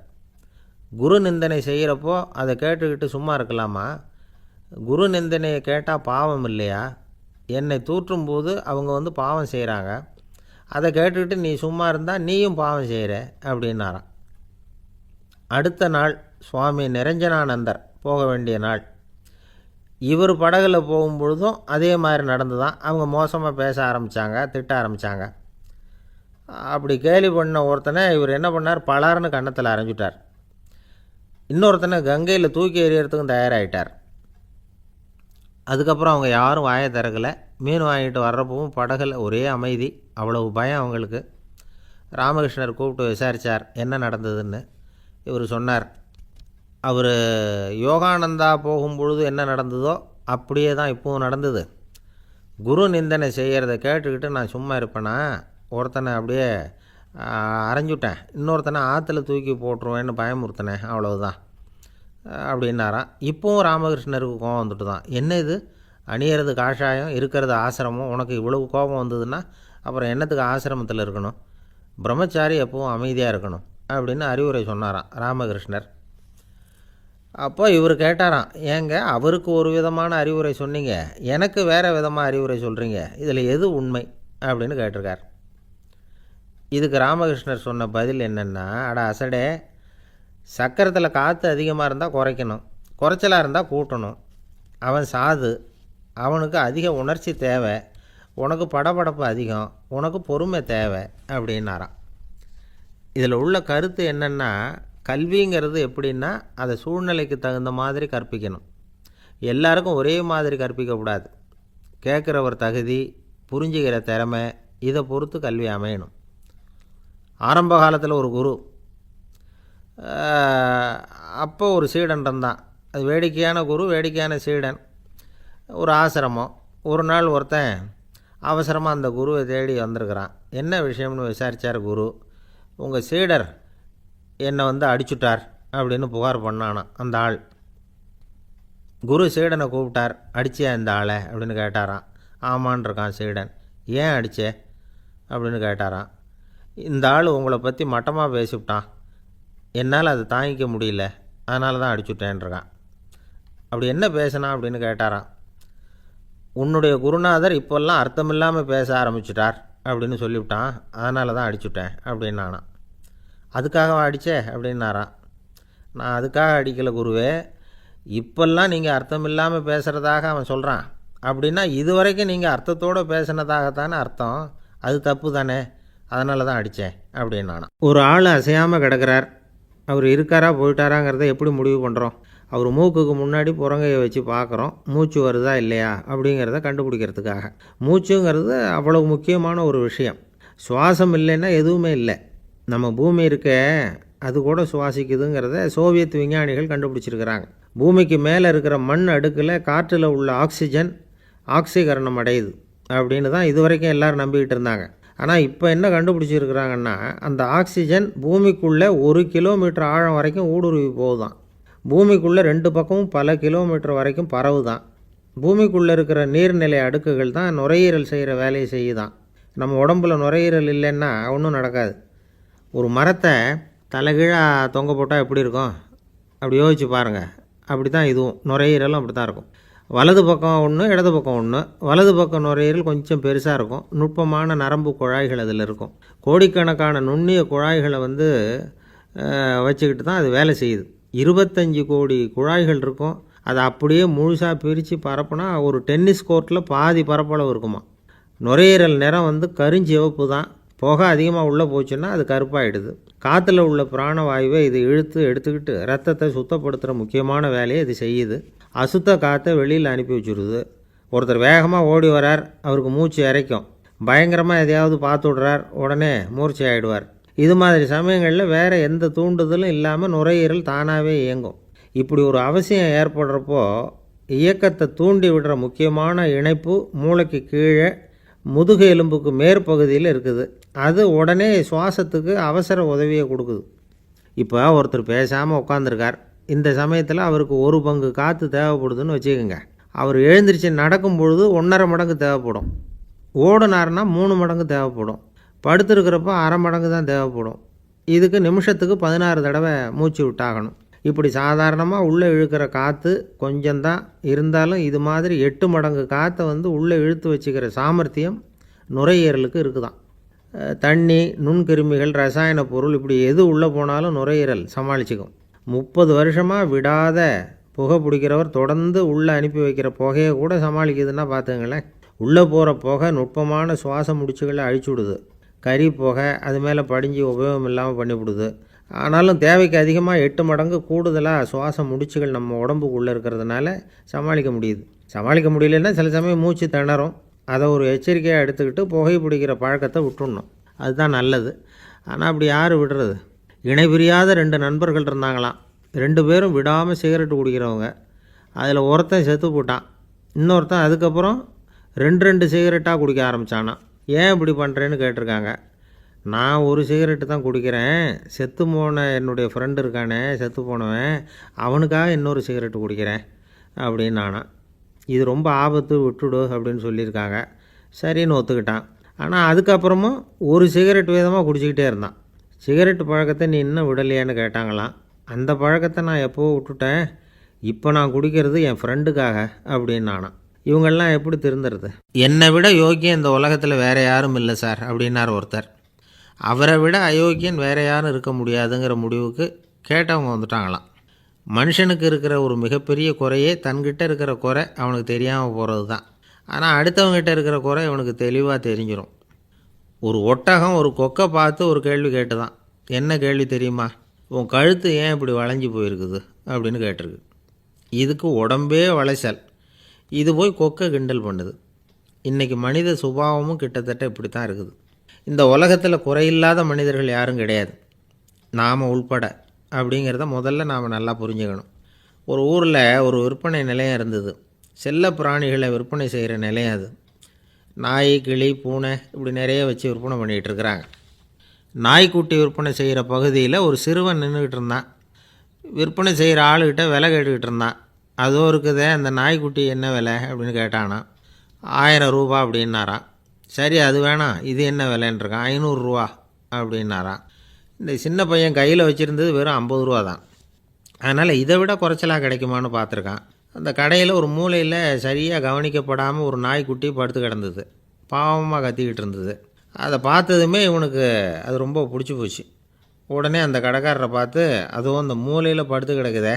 குரு நிந்தனை செய்கிறப்போ அதை கேட்டுக்கிட்டு சும்மா இருக்கலாமா? குரு நிந்தனையை கேட்டால் பாவம் இல்லையா? என்னை தூற்றும்போது அவங்க பாவம் செய்கிறாங்க. அதை கேட்டுக்கிட்டு நீ சும்மா இருந்தால் நீயும் பாவம் செய்கிற அப்படின்னாராம். அடுத்த நாள் சுவாமி நிரஞ்சனானந்தர் போக வேண்டிய நாள். இவர் படகுல போகும்பொழுதும் அதே மாதிரி நடந்து தான். அவங்க மோசமாக பேச ஆரம்பித்தாங்க, திட்ட ஆரம்பித்தாங்க. அப்படி கேலி பண்ண ஒருத்தனை இவர் என்ன பண்ணார், பலார்னு கன்னத்தில் அரைஞ்சிட்டார். இன்னொருத்தனை கங்கையில் தூக்கி எறியறதுக்கும் தயாராகிட்டார். அதுக்கப்புறம் அவங்க யாரும் வாயை திறக்கலை. மீன் வாங்கிட்டு வர்றப்பவும் படகுல ஒரே அமைதி. அவ்வளவு பயம் அவங்களுக்கு. ராமகிருஷ்ணர் கூப்பிட்டு விசாரித்தார் என்ன நடந்ததுன்னு. இவர் சொன்னார், அவர் யோகானந்தா போகும்பொழுது என்ன நடந்ததோ அப்படியே தான் இப்போவும் நடந்தது. குரு நிந்தனை செய்கிறத கேட்டுக்கிட்டு நான் சும்மா இருப்பேனா? ஒருத்தனை அப்படியே அரைஞ்சுட்டேன், இன்னொருத்தனை ஆற்றுல தூக்கி போட்டுருவேன்னு பயமுறுத்தினேன், அவ்வளவுதான் அப்படின்னாராம். இப்போவும் ராமகிருஷ்ணருக்கு கோபம் வந்துட்டு தான். என்ன இது, அணியறது காஷாயம், இருக்கிறது ஆசிரமம், உனக்கு இவ்வளவு கோபம் வந்ததுன்னா அப்புறம் என்னத்துக்கு ஆசிரமத்தில் இருக்கணும்? பிரம்மச்சாரி எப்பவும் அமைதியாக இருக்கணும் அப்படின்னு அறிவுரை சொன்னாராம் ராமகிருஷ்ணர். அப்போ இவர் கேட்டாராம், ஏங்க அவருக்கு ஒரு விதமான அறிவுரை சொன்னீங்க, எனக்கு வேறு விதமாக அறிவுரை சொல்கிறீங்க, இதில் எது உண்மை அப்படின்னு கேட்டிருக்கார். இதுக்கு ராமகிருஷ்ணர் சொன்ன பதில் என்னென்னா, அட அசடே, சக்கரத்தில் காற்று அதிகமாக இருந்தால் குறைக்கணும், குறைச்சலாக இருந்தால் கூட்டணும். அவன் சாது, அவனுக்கு அதிக உணர்ச்சி தேவை, உனக்கு படபடப்பு அதிகம், உனக்கு பொறுமை தேவை அப்படின்னாராம். இதில் உள்ள கருத்து என்னென்னா, கல்விங்கிறது எப்படின்னா அதை சூழ்நிலைக்கு தகுந்த மாதிரி கற்பிக்கணும். எல்லாருக்கும் ஒரே மாதிரி கற்பிக்கக்கூடாது. கேட்குறவர் தகுதி, புரிஞ்சுக்கிற திறமை, இதை பொறுத்து கல்வி அமையணும். ஆரம்ப காலத்தில் ஒரு குரு, அப்போ ஒரு சீடன் இருந்தான். அது வேடிக்கையான குரு, வேடிக்கையான சீடன். ஒரு ஆசிரமம். ஒரு நாள் ஒருத்தன் அவசரமாக அந்த குருவை தேடி வந்திருக்கிறான். என்ன விஷயம்னு விசாரித்தார் குரு. உங்கள் சீடர் என்னை அடிச்சுட்டார் அப்படின்னு புகார் பண்ணானான் அந்த ஆள். குரு சீடனை கூப்பிட்டார். அடிச்சியா இந்த ஆளை அப்படின்னு கேட்டாராம். ஆமான் இருக்கான் சீடன். ஏன் அடிச்சே அப்படின்னு கேட்டாராம். இந்த ஆள் உங்களை பற்றி மட்டமாக பேசிவிட்டான், என்னால் அதை தாங்கிக்க முடியல, அதனால தான் அடிச்சுட்டேன்ருக்கான். அப்படி என்ன பேசினான் அப்படின்னு கேட்டாராம். உன்னுடைய குருநாதர் இப்போல்லாம் அர்த்தமில்லாமல் பேச ஆரம்பிச்சிட்டார் அப்படின்னு சொல்லிவிட்டான், அதனால தான் அடிச்சுட்டேன் அப்படின்னானா. அதுக்காக அடித்தே அப்படின்னாராம். நான் அதுக்காக அடிக்கலை குருவே, இப்போல்லாம் நீங்கள் அர்த்தமில்லாமல் பேசுகிறதாக அவன் சொல்கிறான் அப்படின்னா இதுவரைக்கும் நீங்கள் அர்த்தத்தோடு பேசினதாகத்தானே அர்த்தம், அது தப்பு தானே, அதனால தான் அடித்தேன் அப்படின்னானா. ஒரு ஆள் அசையாமல் கிடக்கிறார், அவர் இருக்காரா போயிட்டாராங்கிறத எப்படி முடிவு பண்ணுறோம்? அவர் மூக்குக்கு முன்னாடி புறங்கையை வச்சு பார்க்குறோம், மூச்சு வருதா இல்லையா அப்படிங்கிறத கண்டுபிடிக்கிறதுக்காக. மூச்சுங்கிறது அவ்வளவு முக்கியமான ஒரு விஷயம். சுவாசம் இல்லைன்னா எதுவுமே இல்லை. நம்ம பூமி இருக்க அது கூட சுவாசிக்குதுங்கிறத சோவியத் விஞ்ஞானிகள் கண்டுபிடிச்சிருக்கிறாங்க. பூமிக்கு மேலே இருக்கிற மண் அடுக்கில் காற்றில் உள்ள ஆக்சிஜன் ஆக்சிகரணம் அடையுது அப்படின்னு தான் இதுவரைக்கும் எல்லோரும் நம்பிக்கிட்டு இருந்தாங்க. ஆனால் இப்போ என்ன கண்டுபிடிச்சிருக்கிறாங்கன்னா, அந்த ஆக்சிஜன் பூமிக்குள்ளே 1 கிலோமீட்டர் ஆழம் வரைக்கும் ஊடுருவி போகுதான். பூமிக்குள்ளே 2 பக்கமும் பல கிலோமீட்டர் வரைக்கும் பரவுதான். பூமிக்குள்ளே இருக்கிற நீர்நிலை அடுக்குகள் தான் நுரையீரல் செய்கிற வேலையை செய்யுதான். நம்ம உடம்புல நுரையீரல் இல்லைன்னா ஒன்றும் நடக்காது. ஒரு மரத்தை தலைகீழாக தொங்க போட்டால் எப்படி இருக்கும் அப்படி யோசிச்சு பாருங்கள். அப்படி தான் இதுவும், நுரையீரலும் அப்படி தான் இருக்கும். வலது பக்கம் ஒன்று, இடது பக்கம் ஒன்று. வலது பக்கம் நுரையீரல் கொஞ்சம் பெருசாக இருக்கும், நுட்பமான நரம்பு குழாய்கள் அதில் இருக்கும். கோடிக்கணக்கான நுண்ணிய குழாய்களை வச்சுக்கிட்டு தான் அது வேலை செய்யுது. 25 கோடி குழாய்கள் இருக்கும். அதை அப்படியே முழுசாக பிரித்து பரப்புனா ஒரு டென்னிஸ் கோர்ட்டில் பாதி பரப்பளவு இருக்குமா. நுரையீரல் நிறம் கருஞ்சிவப்பு தான். புகை அதிகமாக உள்ளே போச்சுன்னா அது கருப்பாயிடுது. காற்றுல உள்ள பிராணவாயுவை இது இழுத்து எடுத்துக்கிட்டு ரத்தத்தை சுத்தப்படுத்துகிற முக்கியமான வேலையை இது செய்யுது. அசுத்த காற்றை வெளியில் அனுப்பி வச்சுருது. ஒருத்தர் வேகமாக ஓடி வரார், அவருக்கு மூச்சு இறைக்கும். பயங்கரமாக எதையாவது பார்த்து விடுறார், உடனே மூர்ச்சை ஆகிடுவார். இது மாதிரி சமயங்களில் வேறு எந்த தூண்டுதலும் இல்லாமல் நுரையீரல் தானாகவே இயங்கும். இப்படி ஒரு அவசியம் ஏற்படுறப்போ இயக்கத்தை தூண்டி விடுற முக்கியமான இணைப்பு மூளைக்கு கீழே முதுகு எலும்புக்கு மேற்பகுதியில் இருக்குது. அது உடனே சுவாசத்துக்கு அவசர உதவியை கொடுக்குது. இப்போ ஒருத்தர் பேசாமல் உட்காந்துருக்கார். இந்த சமயத்தில் அவருக்கு 1 பங்கு காற்று தேவைப்படுதுன்னு வச்சுக்கோங்க. அவர் எழுந்திரிச்சு நடக்கும் பொழுது 1.5 மடங்கு தேவைப்படும். ஓடுனார்னா 3 மடங்கு தேவைப்படும். படுத்துருக்கிறப்ப 1/2 மடங்கு தான் தேவைப்படும். இதுக்கு நிமிஷத்துக்கு 16 தடவை மூச்சு விட்டாகணும். இப்படி சாதாரணமாக உள்ளே இழுக்கிற காற்று கொஞ்சம்தான் இருந்தாலும் இது மாதிரி 8 மடங்கு காற்றை உள்ளே இழுத்து வச்சுக்கிற சாமர்த்தியம் நுரையீரலுக்கு இருக்குதான். தண்ணி, நுண்கிருமிகள், ரசாயன பொருள் இப்படி எது உள்ளே போனாலும் நுரையீரல் சமாளிச்சுக்கும். 30 வருஷமாக விடாத புகை பிடிக்கிறவர் தொடர்ந்து உள்ளே அனுப்பி வைக்கிற புகையை கூட சமாளிக்குதுன்னா பார்த்துங்களேன். உள்ளே போகிற புகை நுட்பமான சுவாச முடிச்சுகளை அழிச்சு விடுது. கறி புகை அது மேலே படிஞ்சு உபயோகம் இல்லாமல் பண்ணிவிடுது. ஆனாலும் தேவைக்கு அதிகமாக 8 மடங்கு கூடுதலாக சுவாச முடிச்சுகள் நம்ம உடம்புக்குள்ளே இருக்கிறதுனால சமாளிக்க முடியுது. சமாளிக்க முடியலன்னா சில சமயம் மூச்சு திணறும். அதை ஒரு எச்சரிக்கையாக எடுத்துக்கிட்டு புகை பிடிக்கிற பழக்கத்தை விட்டுடணும், அதுதான் நல்லது. ஆனால் அப்படி யார் விடுறது? இணை பிரியாத 2 நண்பர்கள் இருந்தாங்களாம். 2 பேரும் விடாமல் சிகரெட்டு குடிக்கிறவங்க. அதில் ஒருத்தன் செத்து போட்டான். இன்னொருத்தன் அதுக்கப்புறம் 2 சிகரெட்டாக குடிக்க ஆரம்பித்தானான். ஏன் இப்படி பண்ணுறேன்னு கேட்டிருக்காங்க. நான் ஒரு சிகரெட்டு தான் குடிக்கிறேன், செத்து போன என்னுடைய ஃப்ரெண்டு இருக்கானே செத்து போனவன், அவனுக்காக இன்னொரு சிகரெட்டு குடிக்கிறேன் அப்படின்னு நானா. இது ரொம்ப ஆபத்து, விட்டுடு அப்படின்னு சொல்லியிருக்காங்க. சரின்னு ஒத்துக்கிட்டான். ஆனால் அதுக்கப்புறமும் ஒரு சிகரெட் வீதமாக குடிச்சிக்கிட்டே இருந்தான். சிகரெட்டு பழக்கத்தை நீ இன்னும் விடலையான்னு கேட்டாங்களாம். அந்த பழக்கத்தை நான் எப்போ விட்டுட்டேன், இப்போ நான் குடிக்கிறது என் ஃப்ரெண்டுக்காக அப்படின்னு நானா. இவங்கெல்லாம் எப்படி திருந்துறது? என்னை விட யோக்கியம் இந்த உலகத்தில் வேறு யாரும் இல்லை சார் அப்படின்னார் ஒருத்தர். அவரை விட அயோக்கியன் வேறு யாரும் இருக்க முடியாதுங்கிற முடிவுக்கு கேட்டவங்க வந்துட்டாங்களாம். மனுஷனுக்கு இருக்கிற ஒரு மிகப்பெரிய குறையே தன்கிட்ட இருக்கிற குறை அவனுக்கு தெரியாமல் போகிறது தான். ஆனால் அடுத்தவங்ககிட்ட இருக்கிற குறை இவனுக்கு தெளிவாக தெரிஞ்சிடும். ஒரு ஒட்டகம் ஒரு கொக்கை பார்த்து ஒரு கேள்வி கேட்டுதான். என்ன கேள்வி தெரியுமா? உன் கழுத்து ஏன் இப்படி வளைஞ்சி போயிருக்குது அப்படின்னு கேட்டிருக்கு. இதுக்கு உடம்பே வளைச்சல். இது போய் கொக்கை கிண்டல் பண்ணுது. இன்றைக்கி மனித சுபாவமும் கிட்டத்தட்ட இப்படி தான் இருக்குது. இந்த உலகத்தில் குறையில்லாத மனிதர்கள் யாரும் கிடையாது, நாம் உள்பட அப்படிங்கிறத முதல்ல நாம் நல்லா புரிஞ்சுக்கணும். ஒரு ஊரில் ஒரு விற்பனை நிலையம் இருந்தது. செல்ல பிராணிகளை விற்பனை செய்கிற நிலையம் அது. நாய், கிளி, பூனை இப்படி நிறைய வச்சு விற்பனை பண்ணிகிட்ருக்குறாங்க. நாய்க்குட்டி விற்பனை செய்கிற பகுதியில் ஒரு சிறுவன் நின்றுக்கிட்டு இருந்தான். விற்பனை செய்கிற ஆளுகிட்ட விலை கேட்டுக்கிட்டு இருந்தான். அதோ இருக்குதே அந்த நாய்க்குட்டி என்ன விலை அப்படின்னு கேட்டானா. 1000 ரூபா அப்படின்னாரான். சரி அது வேணாம், இது என்ன விலைன்றிருக்கான். 500 ரூபா அப்படின்னாரான். இந்த சின்ன பையன் கையில் வச்சுருந்தது வெறும் 50 ரூபா தான். அதனால் இதை விட குறைச்சலாக கிடைக்குமான்னு பார்த்துருக்கான். அந்த கடையில் ஒரு மூலையில் சரியாக கவனிக்கப்படாமல் ஒரு நாய்க்குட்டி படுத்து கிடந்தது. பாவமாக கத்திக்கிட்டு இருந்தது. அதை பார்த்ததுமே இவனுக்கு அது ரொம்ப பிடிச்சி போச்சு. உடனே அந்த கடைக்காரரை பார்த்து, அதுவும் அந்த மூலையில் படுத்து கிடக்குதே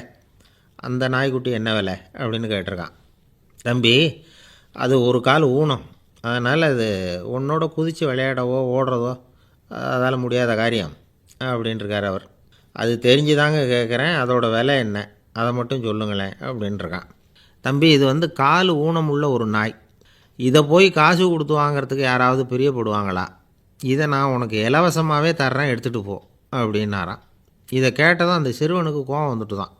அந்த நாய்க்குட்டி என்ன விலை அப்படின்னு கேட்டிருக்கான். தம்பி, அது ஒரு கால் ஊனம், அதனால் அது உன்னோட குதித்து விளையாடவோ ஓடுறதோ அதால் முடியாத காரியம் அப்படின்ட்டுருக்கார் அவர். அது தெரிஞ்சுதாங்க கேட்குறேன், அதோட விலை என்ன அதை மட்டும் சொல்லுங்களேன் அப்படின்ட்டுருக்கான். தம்பி, இது வந்து கால் ஊனம் உள்ள ஒரு நாய். இதை போய் காசு கொடுத்து வாங்கிறதுக்கு யாராவது பிரியப்படுவாங்களா? இதை நான் உனக்கு இலவசமாகவே தர்றேன், எடுத்துகிட்டு போ அப்படின்னாரான். இதை கேட்டதும் அந்த சிறுவனுக்கு கோவம் வந்துட்டு தான்.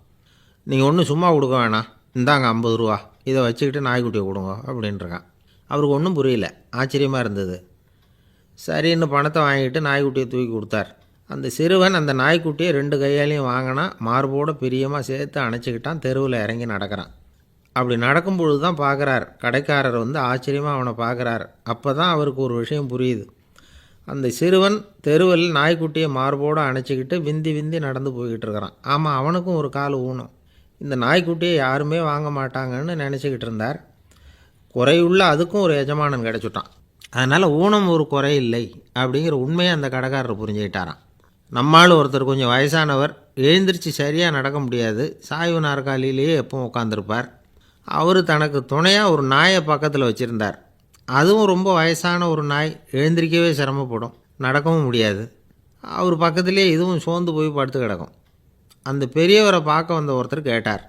நீங்கள் ஒன்றும் சும்மா கொடுக்க வேணாம், இந்தாங்க 50 ரூபா, இதை வச்சுக்கிட்டு நாய்க்குட்டியை கொடுங்க அப்படின்ட்டுருக்கான். அவருக்கு ஒன்றும் புரியல, ஆச்சரியமாக இருந்தது. சரின்னு பணத்தை வாங்கிட்டு நாய்க்குட்டியை தூக்கி கொடுத்தார். அந்த சிறுவன் அந்த நாய்க்குட்டியை 2 கையாலையும் வாங்கினா, மார்போடு பிரியமாக சேர்த்து அணைச்சிக்கிட்டான். தெருவில் இறங்கி நடக்கிறான். அப்படி நடக்கும்பொழுது தான் பார்க்குறார், கடைக்காரர் வந்து ஆச்சரியமாக அவனை பார்க்குறார். அப்போ தான் அவருக்கு ஒரு விஷயம் புரியுது. அந்த சிறுவன் தெருவில் நாய்க்குட்டியை மார்போடு அணைச்சிக்கிட்டு விந்தி விந்தி நடந்து போய்கிட்டு இருக்கிறான். ஆமாம், அவனுக்கும் ஒரு கால் ஊனம். இந்த நாய்க்குட்டியை யாருமே வாங்க மாட்டாங்கன்னு நினச்சிக்கிட்டு இருந்தார். குறையுள்ள அதுக்கும் ஒரு எஜமானன் கிடச்சிட்டான். அதனால் ஊனம் ஒரு குறை இல்லை அப்படிங்கிற உண்மையை அந்த கடைக்காரர் புரிஞ்சுக்கிட்டாராம். நம்மால் ஒருத்தர் கொஞ்சம் வயசானவர், எழுந்திரிச்சு சரியாக நடக்க முடியாது, சாய்வு நாற்காலியிலேயே எப்பவும் உட்காந்துருப்பார். அவர் தனக்கு துணையாக ஒரு நாயை பக்கத்தில் வச்சுருந்தார். அதுவும் ரொம்ப வயசான ஒரு நாய், எழுந்திரிக்கவே சிரமப்படும், நடக்கவும் முடியாது. அவர் பக்கத்துலேயே இதுவும் சோர்ந்து போய் படுத்து கிடக்கும். அந்த பெரியவரை பார்க்க வந்த ஒருத்தர் கேட்டார்,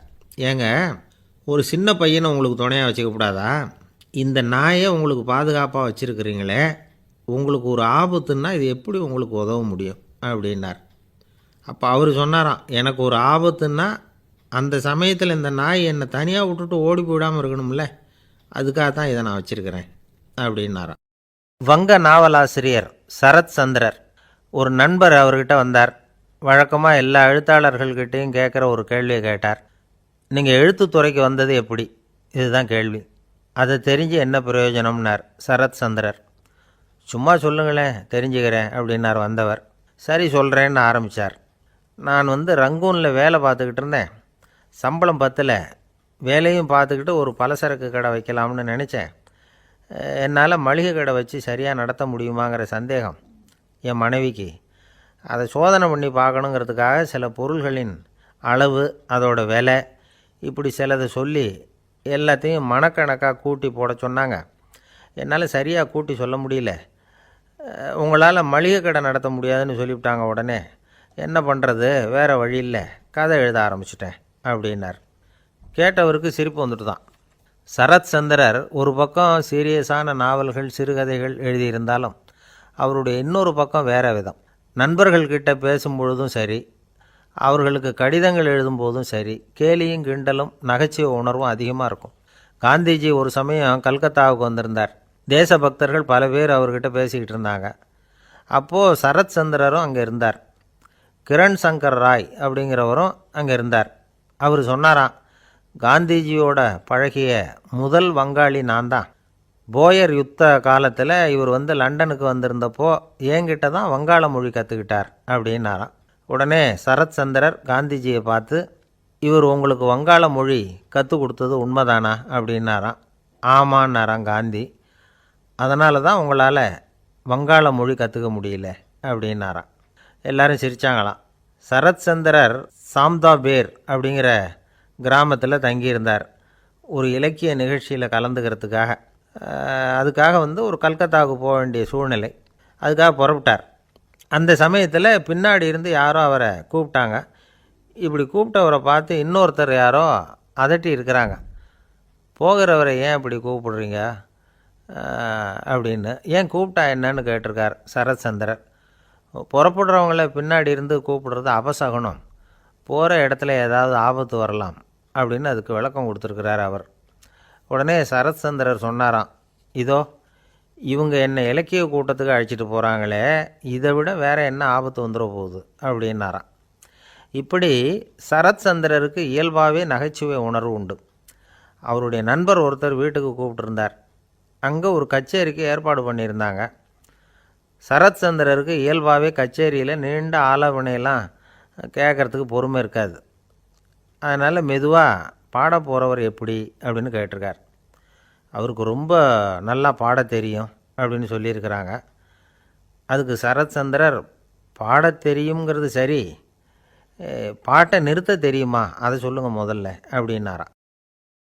ஏங்க, ஒரு சின்ன பையனை உங்களுக்கு துணையாக வச்சுக்கப்படாதா? இந்த நாயை உங்களுக்கு பாதுகாப்பாக வச்சுருக்கிறீங்களே, உங்களுக்கு ஒரு ஆபத்துன்னா இது எப்படி உங்களுக்கு உதவ முடியும் அப்படின்னார். அப்போ அவர் சொன்னாராம், எனக்கு ஒரு ஆபத்துன்னா அந்த சமயத்தில் இந்த நாய் என்னை தனியாக விட்டுட்டு ஓடி போயிடாமல் இருக்கணும்ல, அதுக்காக தான் இதை நான் வச்சுருக்கிறேன் அப்படின்னாராம். வங்க நாவலாசிரியர் சரத் சந்திரர் ஒரு நண்பர் அவர்கிட்ட வந்தார். வழக்கமாக எல்லா எழுத்தாளர்கள்கிட்டையும் கேட்குற ஒரு கேள்வியை கேட்டார். நீங்கள் எழுத்துத்துறைக்கு வந்தது எப்படி? இதுதான் கேள்வி. அதை தெரிஞ்சு என்ன பிரயோஜனம்னார் சரத் சந்திரர். சும்மா சொல்லுங்களேன், தெரிஞ்சுக்கிறேன் அப்படின்னார் வந்தவர். சரி சொல்கிறேன்னு ஆரம்பித்தார். நான் வந்து ரங்கூனில் வேலை பார்த்துக்கிட்டு இருந்தேன். சம்பளம் பத்தல, வேலையும் பார்த்துக்கிட்டு ஒரு பலசரக்கு கடை வைக்கலாம்னு நினச்சேன். என்னால் மளிகை கடை வச்சு சரியாக நடத்த முடியுமாங்கிற சந்தேகம் என் மனைவிக்கு. அதை சோதனை பண்ணி பார்க்கணுங்கிறதுக்காக சில பொருள்களின் அளவு, அதோட விலை, இப்படி சிலதை சொல்லி எல்லாத்தையும் மனக்கணக்காக கூட்டி போட சொன்னாங்க. என்னால் சரியாக கூட்டி சொல்ல முடியல. உங்களால் மளிகை கடை நடத்த முடியாதுன்னு சொல்லிவிட்டாங்க. உடனே என்ன பண்ணுறது, வேறு வழி இல்லை, கதை எழுத ஆரம்பிச்சிட்டேன் அப்படின்னார். கேட்டவருக்கு சிரிப்பு வந்துட்டு தான். சரத் சந்திரர் ஒரு பக்கம் சீரியஸான நாவல்கள், சிறுகதைகள் எழுதியிருந்தாலும் அவருடைய இன்னொரு பக்கம் வேறு விதம். நண்பர்கள்கிட்ட பேசும்பொழுதும் சரி, அவர்களுக்கு கடிதங்கள் எழுதும்போதும் சரி, கேலியும் கிண்டலும் நகைச்சுவை உணர்வும் அதிகமாக இருக்கும். காந்திஜி ஒரு சமயம் கல்கத்தாவுக்கு வந்திருந்தார். தேசபக்தர்கள் பல பேர் அவர்கிட்ட பேசிக்கிட்டு இருந்தாங்க. அப்போது சரத் சந்திரரும் அங்கே இருந்தார். கிரண் சங்கர் ராய் அப்படிங்கிறவரும் அங்கே இருந்தார். அவர் சொன்னாராம், காந்திஜியோட பழகிய முதல் வங்காளி நான் தான். போயர் யுத்த காலத்தில் இவர் வந்து லண்டனுக்கு வந்திருந்தப்போ என்கிட்ட தான் வங்காள மொழி கற்றுக்கிட்டார் அப்படின்னாராம். உடனே சரத் சந்திரர் காந்திஜியை பார்த்து, இவர் உங்களுக்கு வங்காள மொழி கற்றுக் கொடுத்தது உண்மைதானா அப்படின்னாராம். ஆமான்னாராம் காந்தி. அதனால தான் உங்களால் வங்காள மொழி கற்றுக்க முடியல அப்படின்னாராம். எல்லாரும் சிரித்தாங்களாம். சரத் சந்திரர் சாம்தாபேர் அப்படிங்கிற கிராமத்தில் தங்கியிருந்தார். ஒரு இலக்கிய நிகழ்ச்சியில் கலந்துக்கிறதுக்காக. அதுக்காக வந்து ஒரு கல்கத்தாவுக்கு போக வேண்டிய சூழ்நிலை. அதுக்காக புறப்பட்டார். அந்த சமயத்தில் பின்னாடி இருந்து யாரோ அவரை கூப்பிட்டாங்க. இப்படி கூப்பிட்டவரை பார்த்து இன்னொருத்தர் யாரோ அதட்டி இருக்கிறாங்க. போகிறவரை ஏன் இப்படி கூப்பிடுறீங்க அப்படின்னு. ஏன் கூப்பிட்டா என்னன்னு கேட்டிருக்கார் சரத் சந்திரர். புறப்படுறவங்கள பின்னாடி இருந்து கூப்பிடுறது அபசகுனம், போகிற இடத்துல ஏதாவது ஆபத்து வரலாம் அப்படின்னு அதுக்கு விளக்கம் கொடுத்துருக்கிறார் அவர். உடனே சரத் சந்திரர் சொன்னாராம், இதோ இவங்க என்னை இலக்கிய கூட்டத்துக்கு அழைச்சிட்டு போகிறாங்களே, இதை விட வேறு என்ன ஆபத்து வந்துட போகுது அப்படின்னாராம். இப்படி சரத்சந்திரருக்கு இயல்பாகவே நகைச்சுவை உணர்வு உண்டு. அவருடைய நண்பர் ஒருத்தர் வீட்டுக்கு கூப்பிட்டுருந்தார். அங்கே ஒரு கச்சேரிக்கு ஏற்பாடு பண்ணியிருந்தாங்க. சரத்சந்திரருக்கு இயல்பாகவே கச்சேரியில் நீண்ட ஆலோசனையெல்லாம் கேட்குறதுக்கு பொறுமை இருக்காது. அதனால் மெதுவாக பாட போகிறவர் எப்படி அப்படின்னு கேட்டிருக்கார். அவருக்கு ரொம்ப நல்லா பாட தெரியும் அப்படின்னு சொல்லியிருக்கிறாங்க. அதுக்கு சரத்சந்திரர், பாட தெரியுங்கிறது சரி, பாட்டை நிறுத்த தெரியுமா அதை சொல்லுங்கள் முதல்ல அப்படின்னாராம்.